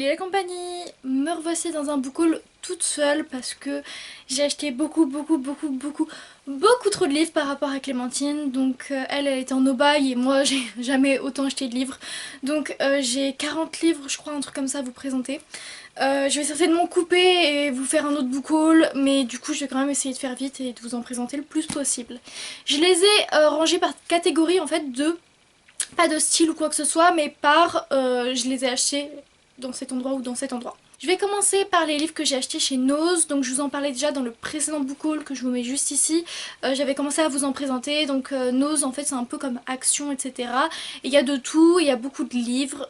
Salut la compagnie, me revoici dans un book haul toute seule parce que j'ai acheté beaucoup trop de livres par rapport à Clémentine. Donc elle était en aubaille et moi j'ai jamais autant acheté de livres. Donc j'ai 40 livres je crois, un truc comme ça à vous présenter. Je vais certainement couper et vous faire un autre book haul, mais du coup je vais quand même essayer de faire vite et de vous en présenter le plus possible. Je les ai rangés par catégorie en fait de... Pas de style ou quoi que ce soit, mais par je les ai achetés dans cet endroit ou dans cet endroit. Je vais commencer par les livres que j'ai achetés chez Nose. Donc je vous en parlais déjà dans le précédent book haul que je vous mets juste ici. J'avais commencé à vous en présenter. Donc Nose en fait c'est un peu comme Action, etc. Et il y a de tout, il y a beaucoup de livres,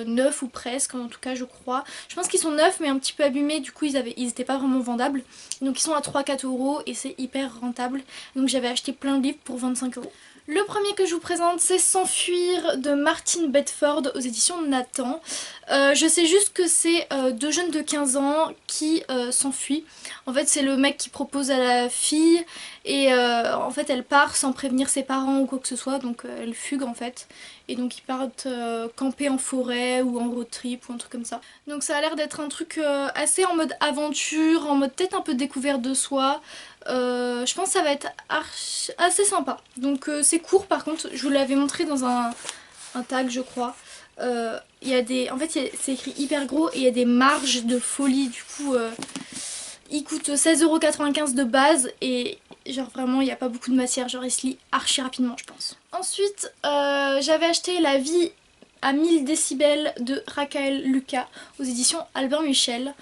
neufs ou presque en tout cas je crois. Je pense qu'ils sont neufs mais un petit peu abîmés, du coup ils étaient pas vraiment vendables. Donc ils sont à 3-4 € et c'est hyper rentable. Donc j'avais acheté plein de livres pour 25 €. Le premier que je vous présente, c'est S'enfuir de Martin Bedford aux éditions Nathan. Je sais juste que c'est deux jeunes de 15 ans qui s'enfuient. En fait, c'est le mec qui propose à la fille et en fait, elle part sans prévenir ses parents ou quoi que ce soit, donc elle fugue en fait. Et donc ils partent camper en forêt ou en road trip ou un truc comme ça. Donc ça a l'air d'être un truc assez en mode aventure, en mode peut-être un peu découverte de soi. Je pense que ça va être assez sympa. Donc c'est court par contre, je vous l'avais montré dans un tag je crois. Il y a des... En fait c'est écrit hyper gros et il y a des marges de folie. Du coup il coûte 16,95 € de base et genre vraiment il n'y a pas beaucoup de matière. Genre il se lit archi rapidement je pense. Ensuite j'avais acheté La vie à 1000 décibels de Raphaël Lucas aux éditions Albin Michel.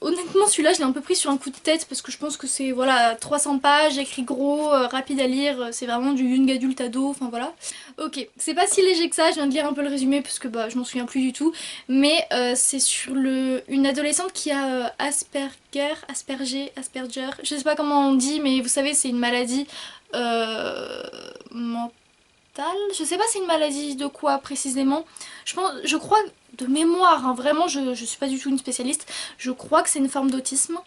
Honnêtement celui-là je l'ai un peu pris sur un coup de tête parce que je pense que c'est voilà 300 pages, écrit gros, rapide à lire, c'est vraiment du young adulte ado, enfin voilà. Ok, c'est pas si léger que ça, je viens de lire un peu le résumé parce que bah je m'en souviens plus du tout, mais c'est sur une adolescente qui a Asperger, je sais pas comment on dit, mais vous savez c'est une maladie mentale. Je sais pas c'est une maladie de quoi précisément. Je crois de mémoire, hein, vraiment je suis pas du tout une spécialiste, je crois que c'est une forme d'autisme.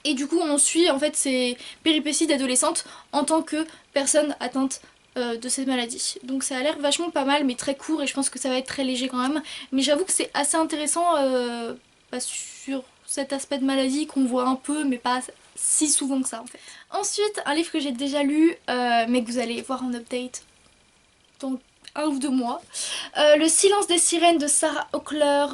Et du coup on suit en fait ces péripéties d'adolescente en tant que personne atteinte de cette maladie. Donc ça a l'air vachement pas mal mais très court et je pense que ça va être très léger quand même. Mais j'avoue que c'est assez intéressant sur cet aspect de maladie qu'on voit un peu mais pas si souvent que ça en fait. Ensuite un livre que j'ai déjà lu mais que vous allez voir en update dans 1 ou 2 mois. Le silence des sirènes de Sarah Hochler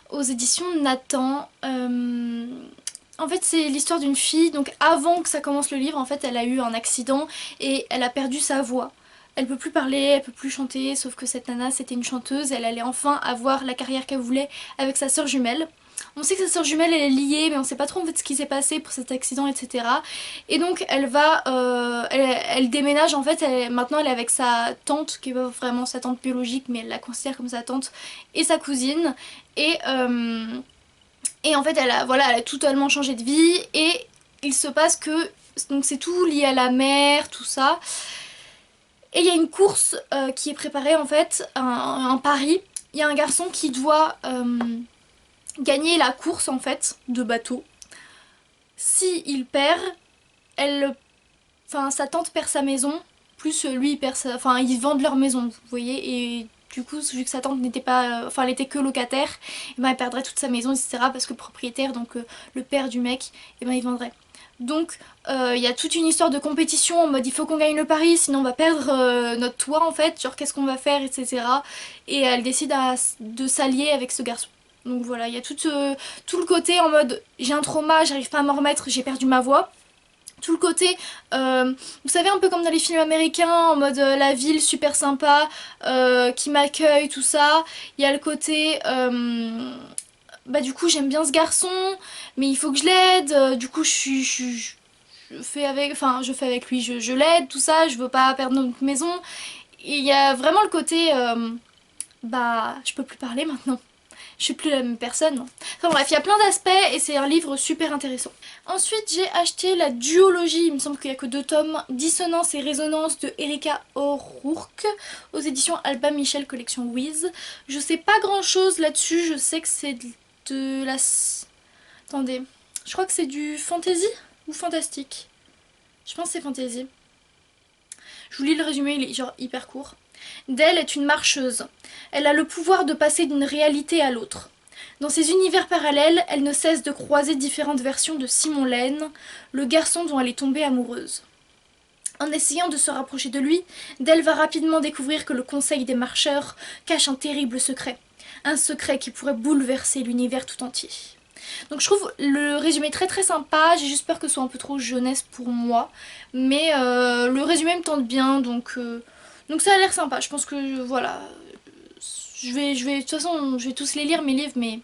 aux éditions Nathan. En fait c'est l'histoire d'une fille, donc avant que ça commence le livre en fait elle a eu un accident et elle a perdu sa voix. Elle peut plus parler, elle peut plus chanter, sauf que cette nana c'était une chanteuse, elle allait enfin avoir la carrière qu'elle voulait avec sa sœur jumelle. On sait que sa sœur jumelle elle est liée mais on sait pas trop en fait ce qui s'est passé pour cet accident etc. Et donc elle va, elle déménage en fait, maintenant elle est avec sa tante qui est pas vraiment sa tante biologique mais elle la considère comme sa tante et sa cousine et... et en fait voilà, elle a totalement changé de vie et il se passe que donc c'est tout lié à la mer, tout ça. Et il y a une course qui est préparée en fait, un pari. Il y a un garçon qui doit gagner la course en fait de bateau. Si il perd, sa tante perd sa maison, plus lui il perd sa... Enfin ils vendent leur maison, vous voyez, et du coup vu que sa tante n'était pas... Enfin elle était que locataire, et ben elle perdrait toute sa maison etc. parce que le propriétaire, donc le père du mec, et ben il vendrait. Donc il y a toute une histoire de compétition en mode il faut qu'on gagne le pari sinon on va perdre notre toit en fait, genre qu'est-ce qu'on va faire etc. Et elle décide de s'allier avec ce garçon. Donc voilà, il y a tout le côté en mode j'ai un trauma, j'arrive pas à m'en remettre, j'ai perdu ma voix. Tout le côté, vous savez un peu comme dans les films américains, en mode la ville super sympa, qui m'accueille, tout ça. Il y a le côté, bah du coup j'aime bien ce garçon, mais il faut que je l'aide, du coup je fais avec lui, je l'aide, tout ça, je veux pas perdre notre maison. Et il y a vraiment le côté, bah je peux plus parler maintenant. Je suis plus la même personne. Enfin bref, il y a plein d'aspects et c'est un livre super intéressant. Ensuite, j'ai acheté la duologie, il me semble qu'il n'y a que 2 tomes, Dissonance et Résonance de Erika O'Rourke aux éditions Albin Michel collection Wiz. Je sais pas grand chose là-dessus, je sais que c'est de la... Attendez, je crois que c'est du fantasy ou fantastique. Je pense que c'est fantasy. Je vous lis le résumé, il est genre hyper court. Dell est une marcheuse. Elle a le pouvoir de passer d'une réalité à l'autre. Dans ces univers parallèles, elle ne cesse de croiser différentes versions de Simon Lane, le garçon dont elle est tombée amoureuse. En essayant de se rapprocher de lui, Dell va rapidement découvrir que le Conseil des Marcheurs cache un terrible secret. Un secret qui pourrait bouleverser l'univers tout entier. Donc je trouve le résumé très très sympa, j'ai juste peur que ce soit un peu trop jeunesse pour moi. Mais le résumé me tente bien, donc ça a l'air sympa. Je pense que voilà, de toute façon je vais tous les lire mes livres, mais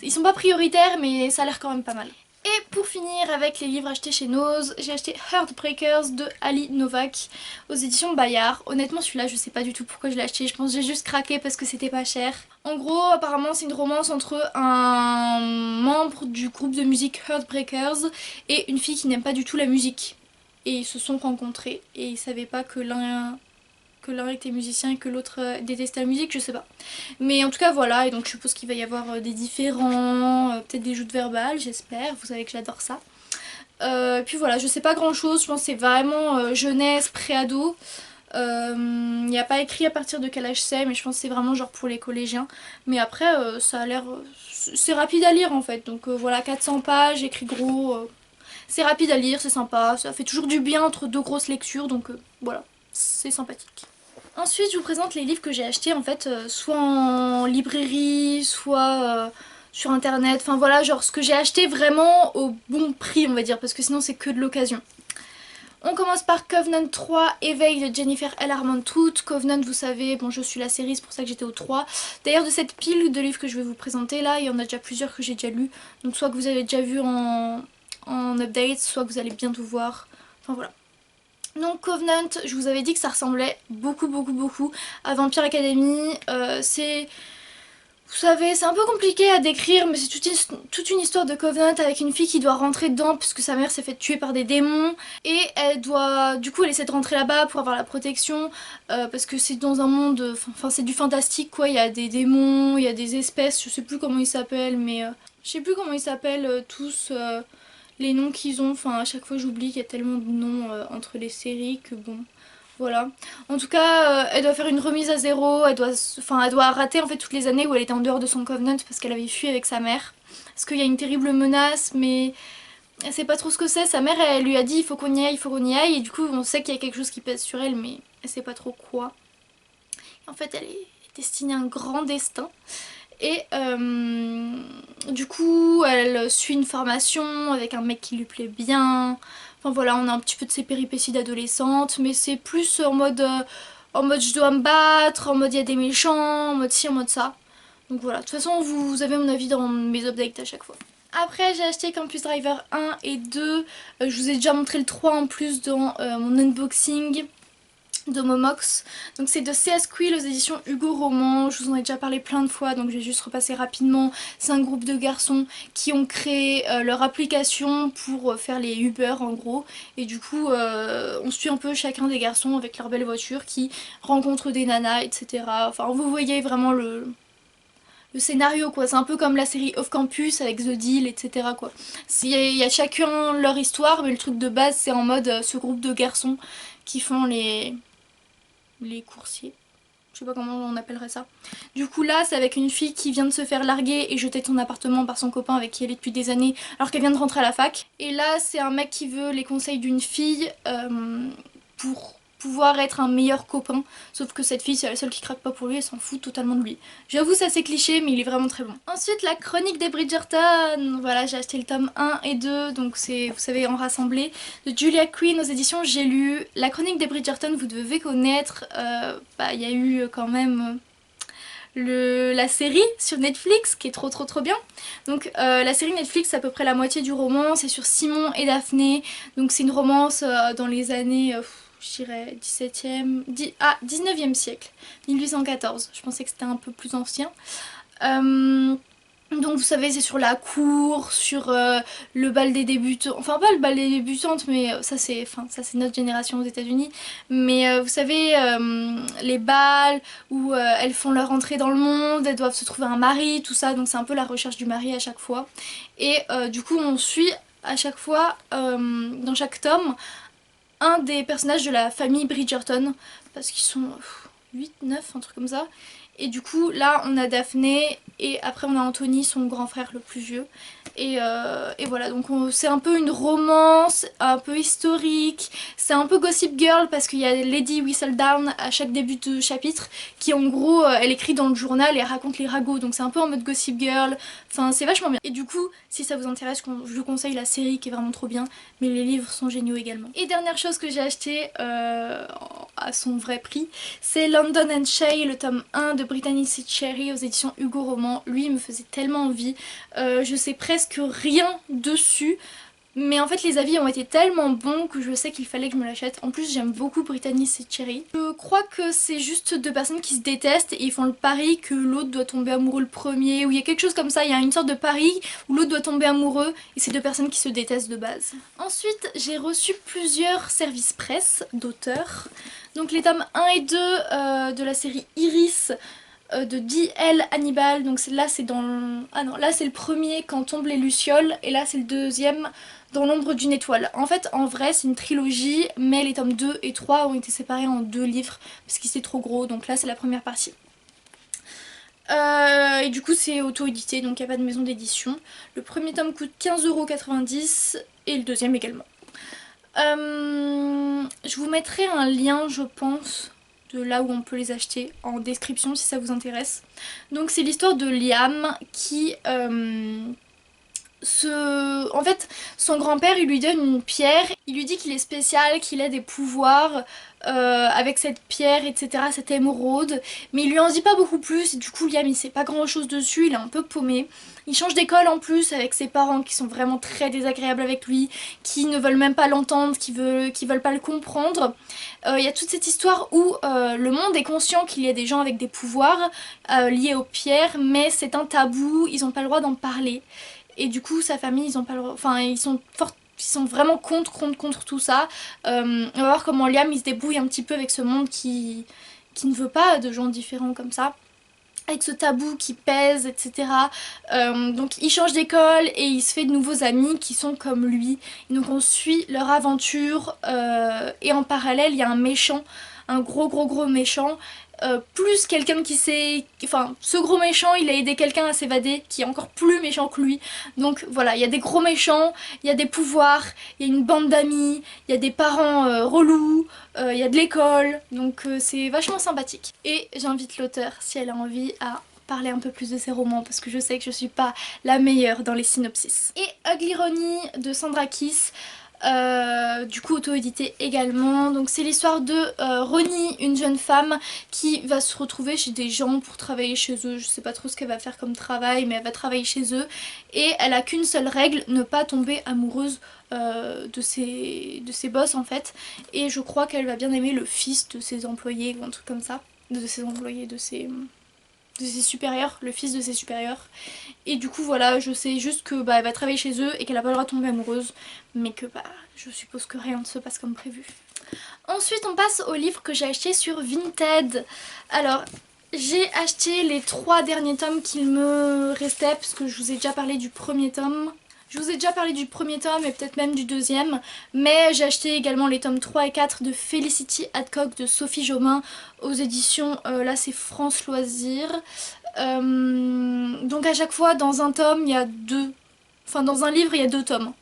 ils sont pas prioritaires, mais ça a l'air quand même pas mal. Et pour finir avec les livres achetés chez Nose, j'ai acheté Heartbreakers de Ali Novak aux éditions Bayard. Honnêtement celui-là je sais pas du tout pourquoi je l'ai acheté, je pense que j'ai juste craqué parce que c'était pas cher. En gros apparemment c'est une romance entre un membre du groupe de musique Heartbreakers et une fille qui n'aime pas du tout la musique. Et ils se sont rencontrés et ils savaient pas que l'un était musicien et que l'autre détestait la musique, je sais pas. Mais en tout cas voilà, et donc je suppose qu'il va y avoir des différents, peut-être des joutes verbales, j'espère, vous savez que j'adore ça. Puis voilà, je sais pas grand chose, je pense que c'est vraiment jeunesse, pré-ado. Il n'y a pas écrit à partir de quel âge c'est, mais je pense que c'est vraiment genre pour les collégiens. Mais après, ça a l'air... c'est rapide à lire en fait, donc voilà, 400 pages, écrit gros... c'est rapide à lire, c'est sympa, ça fait toujours du bien entre deux grosses lectures, donc voilà, c'est sympathique. Ensuite je vous présente les livres que j'ai achetés en fait, soit en librairie, soit sur internet, enfin voilà, genre ce que j'ai acheté vraiment au bon prix on va dire, parce que sinon c'est que de l'occasion. On commence par Covenant 3, Éveil de Jennifer L. Armentrout. Covenant, vous savez, bon je suis la série, c'est pour ça que j'étais au 3. D'ailleurs de cette pile de livres que je vais vous présenter là, il y en a déjà plusieurs que j'ai déjà lus, donc soit que vous avez déjà vu en update, soit que vous allez bientôt voir, enfin voilà. Donc Covenant, je vous avais dit que ça ressemblait beaucoup à Vampire Academy. C'est... Vous savez, c'est un peu compliqué à décrire, mais c'est toute une histoire de Covenant avec une fille qui doit rentrer dedans puisque sa mère s'est fait tuer par des démons. Et elle doit... Du coup, elle essaie de rentrer là-bas pour avoir la protection parce que c'est dans un monde... Enfin, c'est du fantastique, quoi. Il y a des démons, il y a des espèces, je sais plus comment ils s'appellent, mais... je sais plus comment ils s'appellent tous... les noms qu'ils ont, enfin à chaque fois j'oublie qu'il y a tellement de noms entre les séries que bon, voilà. En tout cas, elle doit faire une remise à zéro, elle doit rater en fait toutes les années où elle était en dehors de son Covenant parce qu'elle avait fui avec sa mère. Parce qu'il y a une terrible menace, mais elle sait pas trop ce que c'est. Sa mère, elle lui a dit il faut qu'on y aille, il faut qu'on y aille, et du coup on sait qu'il y a quelque chose qui pèse sur elle, mais elle sait pas trop quoi. Et en fait, elle est destinée à un grand destin. Et du coup elle suit une formation avec un mec qui lui plaît bien. Enfin voilà, on a un petit peu de ses péripéties d'adolescente, mais c'est plus en mode je dois me battre, en mode il y a des méchants, en mode ci, en mode ça. Donc voilà, de toute façon vous avez mon avis dans mes updates à chaque fois. Après j'ai acheté Campus Driver 1 et 2, je vous ai déjà montré le 3 en plus dans mon unboxing de Momox. Donc c'est de CS Quill aux éditions Hugo Roman, je vous en ai déjà parlé plein de fois donc je vais juste repasser rapidement. C'est un groupe de garçons qui ont créé leur application pour faire les Uber en gros, et du coup on suit un peu chacun des garçons avec leur belle voiture qui rencontrent des nanas, etc. Enfin vous voyez vraiment le scénario quoi, c'est un peu comme la série Off Campus avec The Deal, etc. quoi. Il y a chacun leur histoire, mais le truc de base c'est en mode ce groupe de garçons qui font les coursiers, je sais pas comment on appellerait ça. Du coup là c'est avec une fille qui vient de se faire larguer et jeter de son appartement par son copain avec qui elle est depuis des années alors qu'elle vient de rentrer à la fac. Et là c'est un mec qui veut les conseils d'une fille pour pouvoir être un meilleur copain, sauf que cette fille c'est la seule qui craque pas pour lui, elle s'en fout totalement de lui. J'avoue ça c'est cliché mais il est vraiment très bon. Ensuite la chronique des Bridgerton, voilà j'ai acheté le tome 1 et 2, donc c'est vous savez en rassemblé, de Julia Quinn aux éditions J'ai lu. La chronique des Bridgerton vous devez connaître, il y a eu quand même la série sur Netflix qui est trop bien. Donc la série Netflix c'est à peu près la moitié du roman, c'est sur Simon et Daphné, donc c'est une romance dans les années je dirais 19e siècle, 1814, je pensais que c'était un peu plus ancien. Donc vous savez c'est sur la cour, sur le bal des débutantes, enfin pas le bal des débutantes mais ça c'est notre génération aux États-Unis, mais vous savez les bals où elles font leur entrée dans le monde, elles doivent se trouver un mari, tout ça, donc c'est un peu la recherche du mari à chaque fois. Et du coup on suit à chaque fois dans chaque tome un des personnages de la famille Bridgerton, parce qu'ils sont 8, 9, un truc comme ça. Et du coup là on a Daphné et après on a Anthony, son grand frère le plus vieux. Et voilà, donc c'est un peu une romance, un peu historique, c'est un peu Gossip Girl parce qu'il y a Lady Whistledown à chaque début de chapitre qui en gros elle écrit dans le journal et elle raconte les ragots, donc c'est un peu en mode Gossip Girl, enfin c'est vachement bien. Et du coup si ça vous intéresse je vous conseille la série qui est vraiment trop bien, mais les livres sont géniaux également. Et dernière chose que j'ai acheté à son vrai prix, c'est London and Shay, le tome 1 de Brittany C. Cherry aux éditions Hugo Roman. Lui il me faisait tellement envie, je sais presque rien dessus, mais en fait les avis ont été tellement bons que je sais qu'il fallait que je me l'achète. En plus j'aime beaucoup Brittany et Cherry. Je crois que c'est juste deux personnes qui se détestent et ils font le pari que l'autre doit tomber amoureux le premier, ou il y a quelque chose comme ça, il y a une sorte de pari où l'autre doit tomber amoureux et c'est deux personnes qui se détestent de base. Ensuite j'ai reçu plusieurs services presse d'auteurs. Donc les tomes 1 et 2 de la série Iris de D.L. Hannibal, donc là c'est dans le... Ah non, là c'est le premier Quand tombent les lucioles et là c'est le deuxième Dans l'ombre d'une étoile. En fait en vrai c'est une trilogie mais les tomes 2 et 3 ont été séparés en deux livres parce que c'est trop gros, donc là c'est la première partie. Et du coup c'est auto-édité donc il n'y a pas de maison d'édition. Le premier tome coûte 15,90 € et le deuxième également. Je vous mettrai un lien je pense de là où on peut les acheter en description si ça vous intéresse. Donc c'est l'histoire de Liam qui en fait son grand-père il lui donne une pierre, il lui dit qu'il est spécial, qu'il a des pouvoirs avec cette pierre etc, cette émeraude, mais il lui en dit pas beaucoup plus et du coup Liam il sait pas grand chose dessus, il est un peu paumé. Il change d'école en plus avec ses parents qui sont vraiment très désagréables avec lui, qui ne veulent même pas l'entendre, qui veulent pas le comprendre. Il y a toute cette histoire où le monde est conscient qu'il y a des gens avec des pouvoirs liés aux pierres, mais c'est un tabou, ils n'ont pas le droit d'en parler. Et du coup sa famille ils ont pas le droit, enfin ils sont vraiment contre tout ça. On va voir comment Liam il se débrouille un petit peu avec ce monde qui ne veut pas de gens différents comme ça, avec ce tabou qui pèse, etc. Donc il change d'école et il se fait de nouveaux amis qui sont comme lui. Et donc on suit leur aventure et en parallèle il y a un méchant, un gros méchant. Plus quelqu'un qui s'est... Enfin, ce gros méchant, il a aidé quelqu'un à s'évader qui est encore plus méchant que lui. Donc voilà, il y a des gros méchants, il y a des pouvoirs, il y a une bande d'amis, il y a des parents relous, il y a de l'école. Donc c'est vachement sympathique. Et j'invite l'auteur, si elle a envie, à parler un peu plus de ses romans parce que je sais que je suis pas la meilleure dans les synopsis. Et Ugly Ronnie de Sandra Kiss. Du coup auto-édité également. Donc c'est l'histoire de Ronnie, une jeune femme qui va se retrouver chez des gens pour travailler chez eux. Je sais pas trop ce qu'elle va faire comme travail, mais elle va travailler chez eux et elle a qu'une seule règle, ne pas tomber amoureuse de ses boss en fait. Et je crois qu'elle va bien aimer le fils de ses employés ou un truc comme ça, de ses employés, de ses supérieurs, le fils de ses supérieurs. Et du coup voilà, je sais juste que elle va travailler chez eux et qu'elle a pas le droit de tomber amoureuse, mais que je suppose que rien ne se passe comme prévu. Ensuite on passe au livre que j'ai acheté sur Vinted. Alors j'ai acheté les 3 derniers tomes qu'il me restait parce que je vous ai déjà parlé du premier tome. Je vous ai déjà parlé du premier tome et peut-être même du deuxième, mais j'ai acheté également les tomes 3 et 4 de Felicity Hadcock de Sophie Jomain aux éditions, là c'est France Loisirs. Donc à chaque fois dans un tome il y a dans un livre il y a 2 tomes.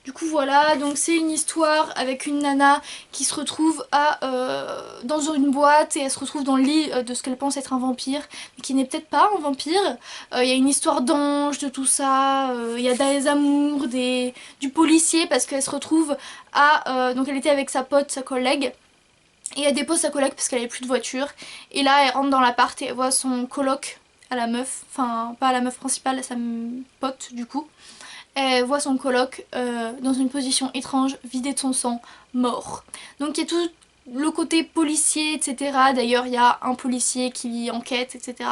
Du coup voilà, donc c'est une histoire avec une nana qui se retrouve dans une boîte et elle se retrouve dans le lit de ce qu'elle pense être un vampire, mais qui n'est peut-être pas un vampire. Il y a une histoire d'ange, de tout ça, il y a des amours, du policier parce qu'elle se retrouve donc elle était avec sa pote, sa collègue, et elle dépose sa collègue parce qu'elle avait plus de voiture, et là elle rentre dans l'appart et elle voit son coloc à la meuf, enfin pas à la meuf principale, à sa pote du coup. Elle voit son coloc dans une position étrange, vidé de son sang, mort. Donc il y a tout le côté policier, etc. D'ailleurs il y a un policier qui enquête, etc.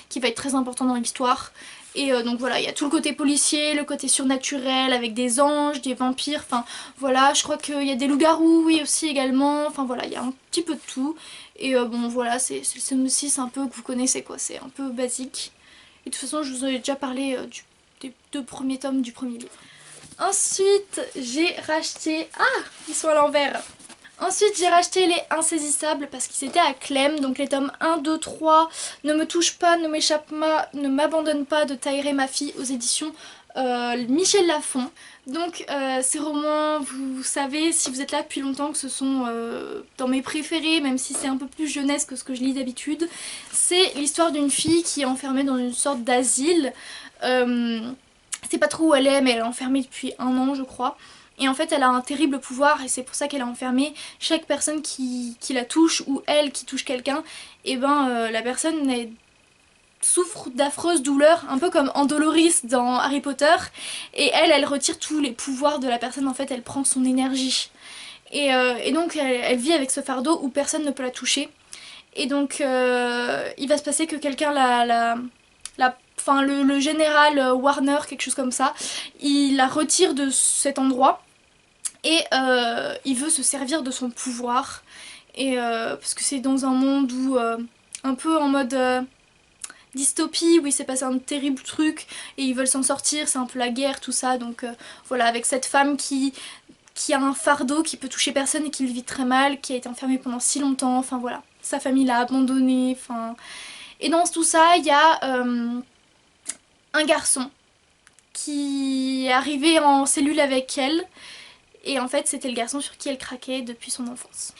qui va être très important dans l'histoire. Et donc voilà, il y a tout le côté policier, le côté surnaturel avec des anges, des vampires, enfin voilà, je crois qu'il y a des loups-garous, oui aussi également, enfin voilà, il y a un petit peu de tout. Et bon voilà, c'est le synopsis un peu que vous connaissez quoi, c'est un peu basique. Et de toute façon je vous en ai déjà parlé des 2 premiers tomes du premier livre. Ensuite j'ai racheté... Ah, ils sont à l'envers. Ensuite j'ai racheté les Insaisissables parce qu'ils étaient à Clem, donc les tomes 1, 2, 3, Ne me touche pas, ne m'échappe pas, ne m'abandonne pas de Taïré ma fille aux éditions Michel Lafon. Donc ces romans, vous savez si vous êtes là depuis longtemps que ce sont dans mes préférés, même si c'est un peu plus jeunesse que ce que je lis d'habitude. C'est l'histoire d'une fille qui est enfermée dans une sorte d'asile. C'est pas trop où elle est, mais elle est enfermée depuis 1 an je crois. Et en fait elle a un terrible pouvoir et c'est pour ça qu'elle est enfermée. Chaque personne qui la touche ou elle qui touche quelqu'un, et ben la personne souffre d'affreuses douleurs, un peu comme Andoloris dans Harry Potter. Et elle retire tous les pouvoirs de la personne, en fait elle prend son énergie. Et donc elle vit avec ce fardeau où personne ne peut la toucher. Et donc il va se passer que quelqu'un enfin le général Warner, quelque chose comme ça, il la retire de cet endroit. Et il veut se servir de son pouvoir. Et parce que c'est dans un monde où un peu en mode dystopie, où il s'est passé un terrible truc et ils veulent s'en sortir, c'est un peu la guerre, tout ça. Donc voilà, avec cette femme qui a un fardeau, qui peut toucher personne et qui le vit très mal, qui a été enfermée pendant si longtemps, enfin voilà. Sa famille l'a abandonnée, enfin... Et dans tout ça, il y a un garçon qui est arrivé en cellule avec elle. Et en fait c'était le garçon sur qui elle craquait depuis son enfance.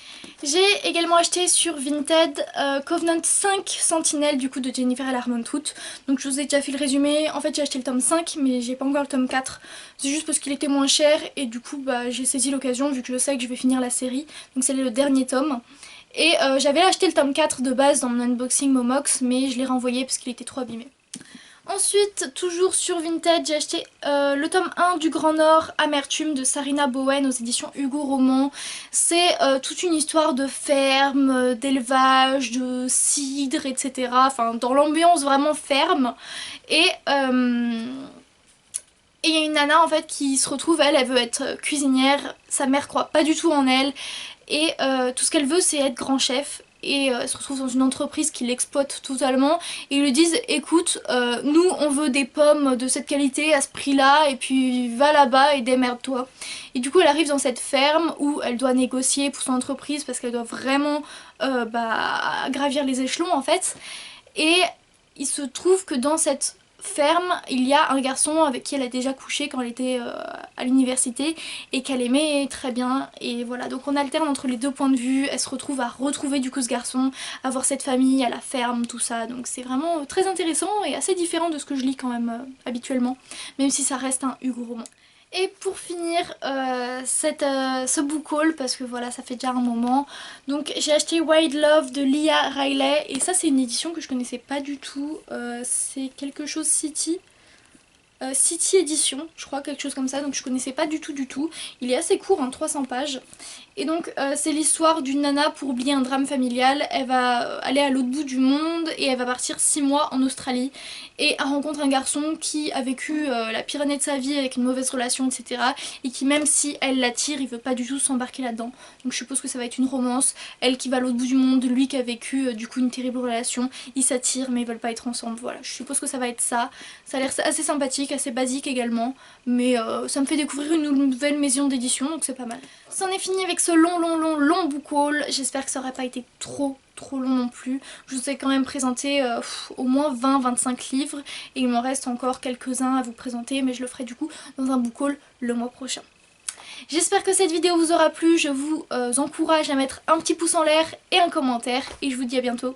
J'ai également acheté sur Vinted Covenant 5 Sentinelle du coup de Jennifer L. Armentrout. Donc je vous ai déjà fait le résumé. En fait j'ai acheté le tome 5 mais j'ai pas encore le tome 4. C'est juste parce qu'il était moins cher et du coup bah, j'ai saisi l'occasion vu que je sais que je vais finir la série. Donc c'est le dernier tome. Et j'avais acheté le tome 4 de base dans mon unboxing Momox mais je l'ai renvoyé parce qu'il était trop abîmé. Ensuite, toujours sur Vinted, j'ai acheté le tome 1 du Grand Nord, Amertume de Sarina Bowen aux éditions Hugo Roman. C'est toute une histoire de ferme, d'élevage, de cidre, etc. Enfin, dans l'ambiance vraiment ferme. Et il y a une nana en fait qui se retrouve, elle veut être cuisinière, sa mère croit pas du tout en elle. Et tout ce qu'elle veut c'est être grand chef. Et elle se retrouve dans une entreprise qui l'exploite totalement et ils lui disent écoute nous on veut des pommes de cette qualité à ce prix là et puis va là-bas et démerde-toi. Et du coup elle arrive dans cette ferme où elle doit négocier pour son entreprise parce qu'elle doit vraiment gravir les échelons en fait. Et il se trouve que dans cette ferme, il y a un garçon avec qui elle a déjà couché quand elle était à l'université et qu'elle aimait très bien. Et voilà, donc on alterne entre les deux points de vue. Elle se retrouve à retrouver du coup ce garçon, à voir cette famille, à la ferme, tout ça. Donc c'est vraiment très intéressant et assez différent de ce que je lis quand même habituellement, même si ça reste un Hugo roman. Et pour finir ce book haul, parce que voilà ça fait déjà un moment, donc j'ai acheté Wild Love de Leah Riley et ça c'est une édition que je connaissais pas du tout, c'est quelque chose City. City Edition, je crois, quelque chose comme ça, donc je connaissais pas du tout. Il est assez court, hein, 300 pages. Et donc c'est l'histoire d'une nana pour oublier un drame familial. Elle va aller à l'autre bout du monde et elle va partir 6 mois en Australie. Et elle rencontre un garçon qui a vécu la pire année de sa vie avec une mauvaise relation, etc. Et qui même si elle l'attire, il veut pas du tout s'embarquer là-dedans. Donc je suppose que ça va être une romance. Elle qui va à l'autre bout du monde, lui qui a vécu du coup une terrible relation. Ils s'attirent mais ils veulent pas être ensemble. Voilà, je suppose que ça va être ça. Ça a l'air assez sympathique, assez basique également. Mais ça me fait découvrir une nouvelle maison d'édition, donc c'est pas mal. C'en est fini avec ce long book haul. J'espère que ça aurait pas été trop long non plus. Je vous ai quand même présenté au moins 20-25 livres et il m'en reste encore quelques-uns à vous présenter, mais je le ferai du coup dans un book haul le mois prochain. J'espère que cette vidéo vous aura plu, je vous encourage à mettre un petit pouce en l'air et un commentaire et je vous dis à bientôt.